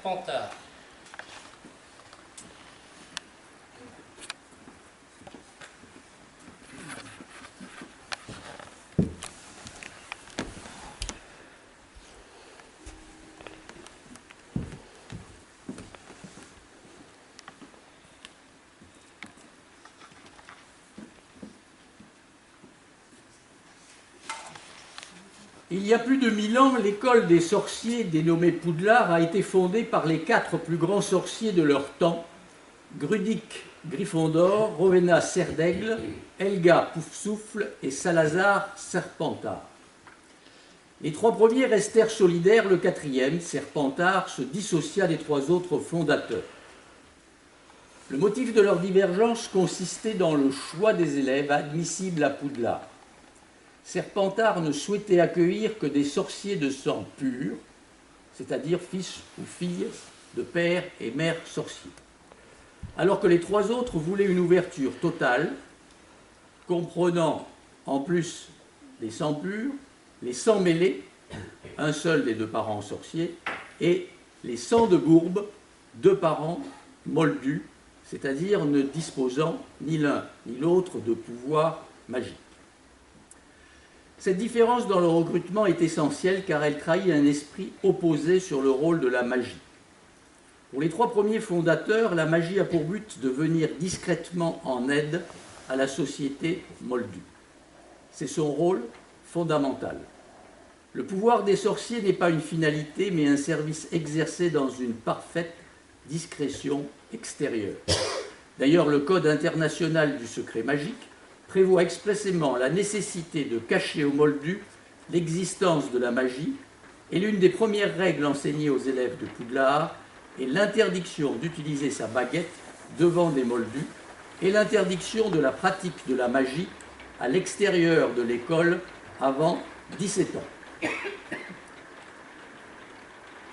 Serpentard. Il y a plus de 1000 ans, l'école des sorciers dénommée Poudlard a été fondée par les 4 plus grands sorciers de leur temps, Grudic Gryffondor, Rowena Serdaigle, Helga Poufsouffle et Salazar Serpentard. Les 3 premiers restèrent solidaires, le 4e, Serpentard, se dissocia des 3 autres fondateurs. Le motif de leur divergence consistait dans le choix des élèves admissibles à Poudlard. Serpentard ne souhaitait accueillir que des sorciers de sang pur, c'est-à-dire fils ou filles de père et mère sorciers, alors que les 3 autres voulaient une ouverture totale, comprenant en plus les sangs purs, les sangs mêlés, un seul des 2 parents sorciers, et les sangs de bourbe, 2 parents moldus, c'est-à-dire ne disposant ni l'un ni l'autre de pouvoir magique. Cette différence dans le recrutement est essentielle car elle trahit un esprit opposé sur le rôle de la magie. Pour les 3 premiers fondateurs, la magie a pour but de venir discrètement en aide à la société moldue. C'est son rôle fondamental. Le pouvoir des sorciers n'est pas une finalité, mais un service exercé dans une parfaite discrétion extérieure. D'ailleurs, le Code international du secret magique prévoit expressément la nécessité de cacher aux moldus l'existence de la magie, et l'une des premières règles enseignées aux élèves de Poudlard est l'interdiction d'utiliser sa baguette devant des moldus et l'interdiction de la pratique de la magie à l'extérieur de l'école avant 17 ans.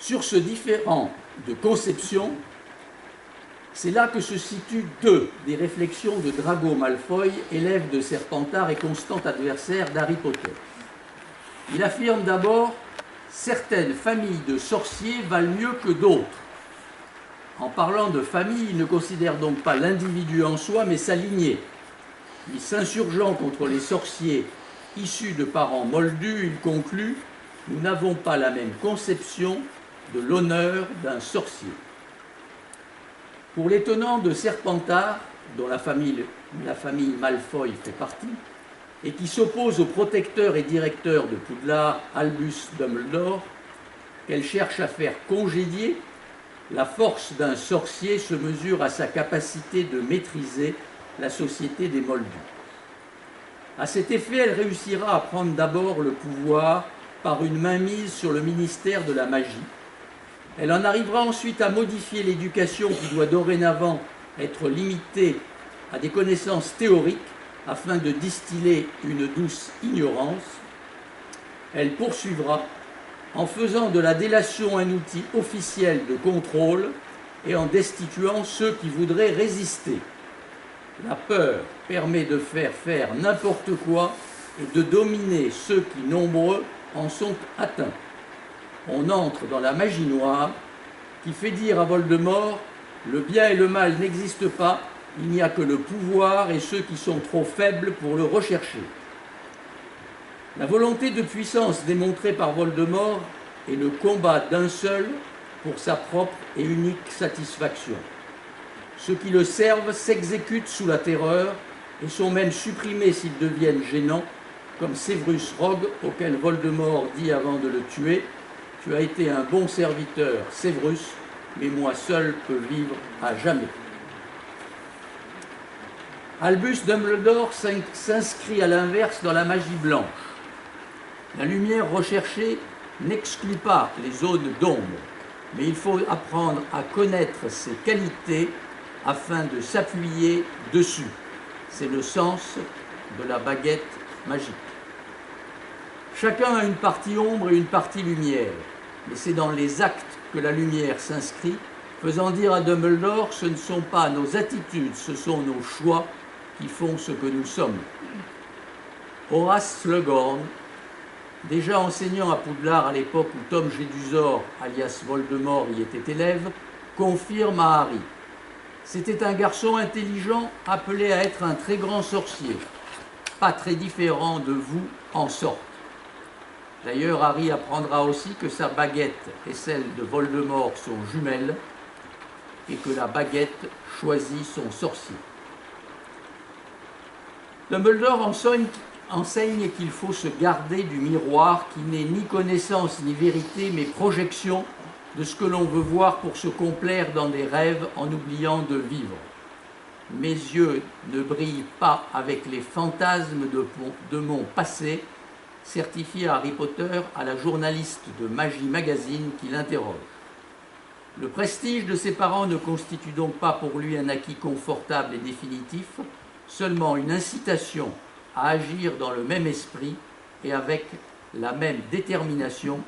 Sur ce différend de conception, c'est là que se situent 2 des réflexions de Drago Malfoy, élève de Serpentard et constant adversaire d'Harry Potter. Il affirme d'abord « certaines familles de sorciers valent mieux que d'autres ». En parlant de famille, il ne considère donc pas l'individu en soi, mais sa lignée. Puis, s'insurgeant contre les sorciers issus de parents moldus, il conclut « nous n'avons pas la même conception de l'honneur d'un sorcier ». Pour les tenants de Serpentard, dont la famille Malfoy fait partie, et qui s'oppose au protecteur et directeur de Poudlard, Albus Dumbledore, qu'elle cherche à faire congédier, la force d'un sorcier se mesure à sa capacité de maîtriser la société des moldus. À cet effet, elle réussira à prendre d'abord le pouvoir par une mainmise sur le ministère de la magie. Elle en arrivera ensuite à modifier l'éducation qui doit dorénavant être limitée à des connaissances théoriques afin de distiller une douce ignorance. Elle poursuivra en faisant de la délation un outil officiel de contrôle et en destituant ceux qui voudraient résister. La peur permet de faire n'importe quoi et de dominer ceux qui, nombreux, en sont atteints. On entre dans la magie noire qui fait dire à Voldemort « le bien et le mal n'existent pas, il n'y a que le pouvoir et ceux qui sont trop faibles pour le rechercher ». La volonté de puissance démontrée par Voldemort est le combat d'un seul pour sa propre et unique satisfaction. Ceux qui le servent s'exécutent sous la terreur et sont même supprimés s'ils deviennent gênants, comme Severus Rogue, auquel Voldemort dit avant de le tuer « Tu as été un bon serviteur, Severus, mais moi seul peux vivre à jamais. » Albus Dumbledore s'inscrit à l'inverse dans la magie blanche. La lumière recherchée n'exclut pas les zones d'ombre, mais il faut apprendre à connaître ses qualités afin de s'appuyer dessus. C'est le sens de la baguette magique. Chacun a une partie ombre et une partie lumière, mais c'est dans les actes que la lumière s'inscrit, faisant dire à Dumbledore « ce ne sont pas nos attitudes, ce sont nos choix qui font ce que nous sommes ». Horace Slughorn Déjà enseignant à Poudlard à l'époque où Tom Jedusor, alias Voldemort, y était élève, confirme à Harry. C'était un garçon intelligent appelé à être un très grand sorcier, pas très différent de vous en sorte. D'ailleurs, Harry apprendra aussi que sa baguette et celle de Voldemort sont jumelles et que la baguette choisit son sorcier. Dumbledore enseigne qu'il faut se garder du miroir qui n'est ni connaissance ni vérité, mais projection de ce que l'on veut voir pour se complaire dans des rêves en oubliant de vivre. Mes yeux ne brillent pas avec les fantasmes de mon passé, certifie Harry Potter à la journaliste de Magie Magazine qui l'interroge. Le prestige de ses parents ne constitue donc pas pour lui un acquis confortable et définitif, seulement une incitation à agir dans le même esprit et avec la même détermination,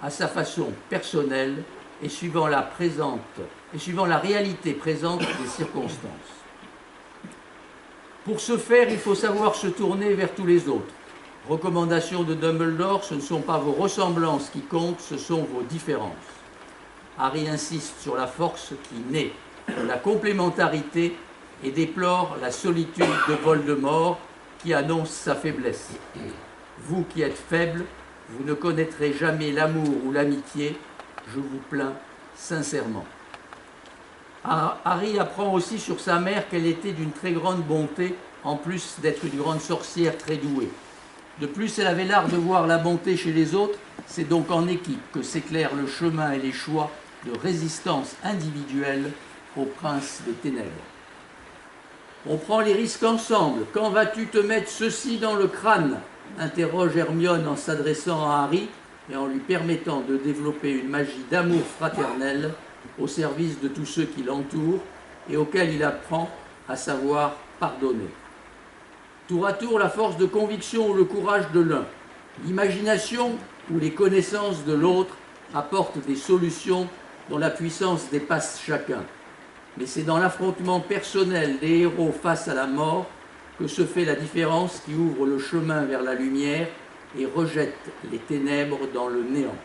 à sa façon personnelle et suivant la réalité présente des circonstances. Pour ce faire, il faut savoir se tourner vers tous les autres. Recommandation de Dumbledore, ce ne sont pas vos ressemblances qui comptent, ce sont vos différences. Harry insiste sur la force qui naît de la complémentarité et déplore la solitude de Voldemort qui annonce sa faiblesse. Vous qui êtes faible, vous ne connaîtrez jamais l'amour ou l'amitié, je vous plains sincèrement. Harry apprend aussi sur sa mère qu'elle était d'une très grande bonté, en plus d'être une grande sorcière très douée. De plus, elle avait l'art de voir la bonté chez les autres, c'est donc en équipe que s'éclairent le chemin et les choix de résistance individuelle au prince des ténèbres. On prend les risques ensemble. Quand vas-tu te mettre ceci dans le crâne ? Interroge Hermione en s'adressant à Harry et en lui permettant de développer une magie d'amour fraternel au service de tous ceux qui l'entourent et auxquels il apprend à savoir pardonner. Tour à tour, la force de conviction ou le courage de l'un, l'imagination ou les connaissances de l'autre apportent des solutions dont la puissance dépasse chacun. Mais c'est dans l'affrontement personnel des héros face à la mort que se fait la différence qui ouvre le chemin vers la lumière et rejette les ténèbres dans le néant.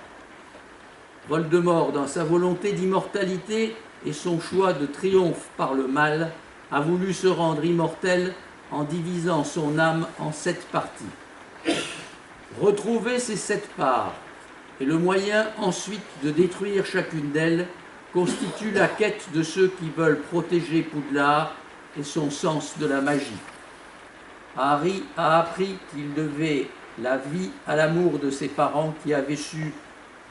Voldemort, dans sa volonté d'immortalité et son choix de triomphe par le mal, a voulu se rendre immortel en divisant son âme en 7 parties. Retrouver ces 7 parts et le moyen ensuite de détruire chacune d'elles constitue la quête de ceux qui veulent protéger Poudlard et son sens de la magie. Harry a appris qu'il devait la vie à l'amour de ses parents qui avaient su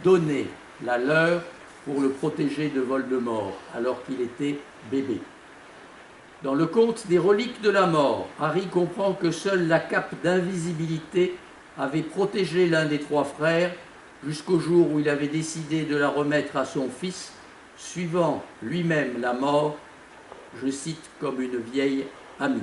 donner la leur pour le protéger de Voldemort alors qu'il était bébé. Dans le conte des reliques de la mort, Harry comprend que seule la cape d'invisibilité avait protégé l'un des 3 frères jusqu'au jour où il avait décidé de la remettre à son fils, suivant lui-même la mort, je cite, comme une vieille amie.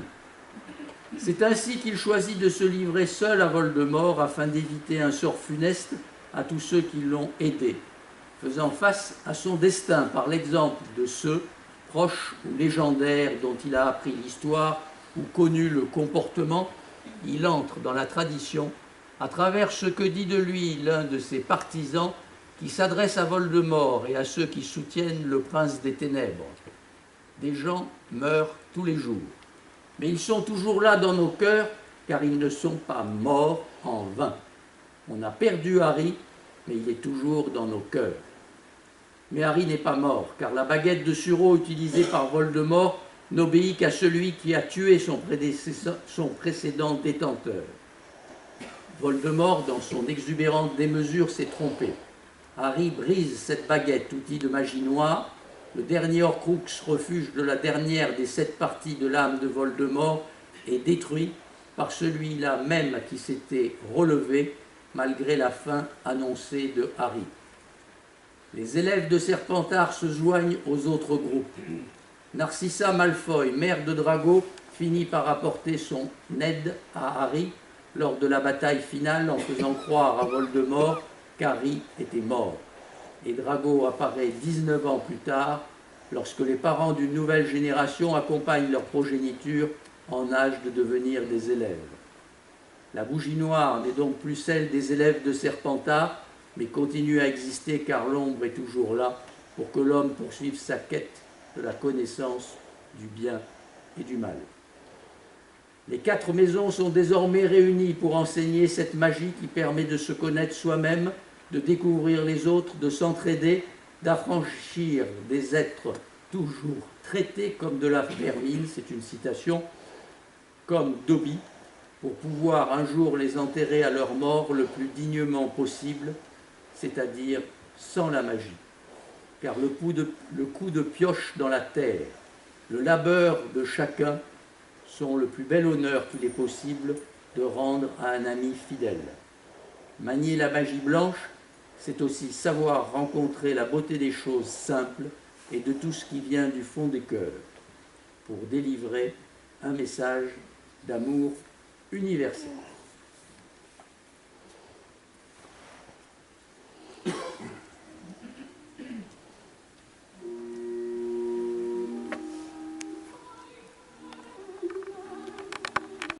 C'est ainsi qu'il choisit de se livrer seul à Voldemort afin d'éviter un sort funeste à tous ceux qui l'ont aidé, faisant face à son destin par l'exemple de ceux, proches ou légendaires, dont il a appris l'histoire ou connu le comportement. Il entre dans la tradition à travers ce que dit de lui l'un de ses partisans qui s'adresse à Voldemort et à ceux qui soutiennent le prince des ténèbres. Des gens meurent tous les jours, mais ils sont toujours là dans nos cœurs car ils ne sont pas morts en vain. On a perdu Harry, mais il est toujours dans nos cœurs. Mais Harry n'est pas mort, car la baguette de sureau utilisée par Voldemort n'obéit qu'à celui qui a tué son précédent détenteur. Voldemort, dans son exubérante démesure, s'est trompé. Harry brise cette baguette, outil de magie noire. Le dernier Horcrux, refuge de la dernière des 7 parties de l'âme de Voldemort, est détruit par celui-là même qui s'était relevé malgré la fin annoncée de Harry. Les élèves de Serpentard se joignent aux autres groupes. Narcissa Malfoy, mère de Drago, finit par apporter son aide à Harry lors de la bataille finale en faisant croire à Voldemort qu'Harry était mort. Et Drago apparaît 19 ans plus tard, lorsque les parents d'une nouvelle génération accompagnent leur progéniture en âge de devenir des élèves. La bougie noire n'est donc plus celle des élèves de Serpentard, mais continue à exister car l'ombre est toujours là pour que l'homme poursuive sa quête de la connaissance du bien et du mal. Les 4 maisons sont désormais réunies pour enseigner cette magie qui permet de se connaître soi-même, de découvrir les autres, de s'entraider, d'affranchir des êtres toujours traités comme de la vermine, c'est une citation, comme Dobby, pour pouvoir un jour les enterrer à leur mort le plus dignement possible, c'est-à-dire sans la magie. Car le coup de pioche dans la terre, le labeur de chacun sont le plus bel honneur qu'il est possible de rendre à un ami fidèle. Manier la magie blanche, c'est aussi savoir rencontrer la beauté des choses simples et de tout ce qui vient du fond des cœurs, pour délivrer un message d'amour universel.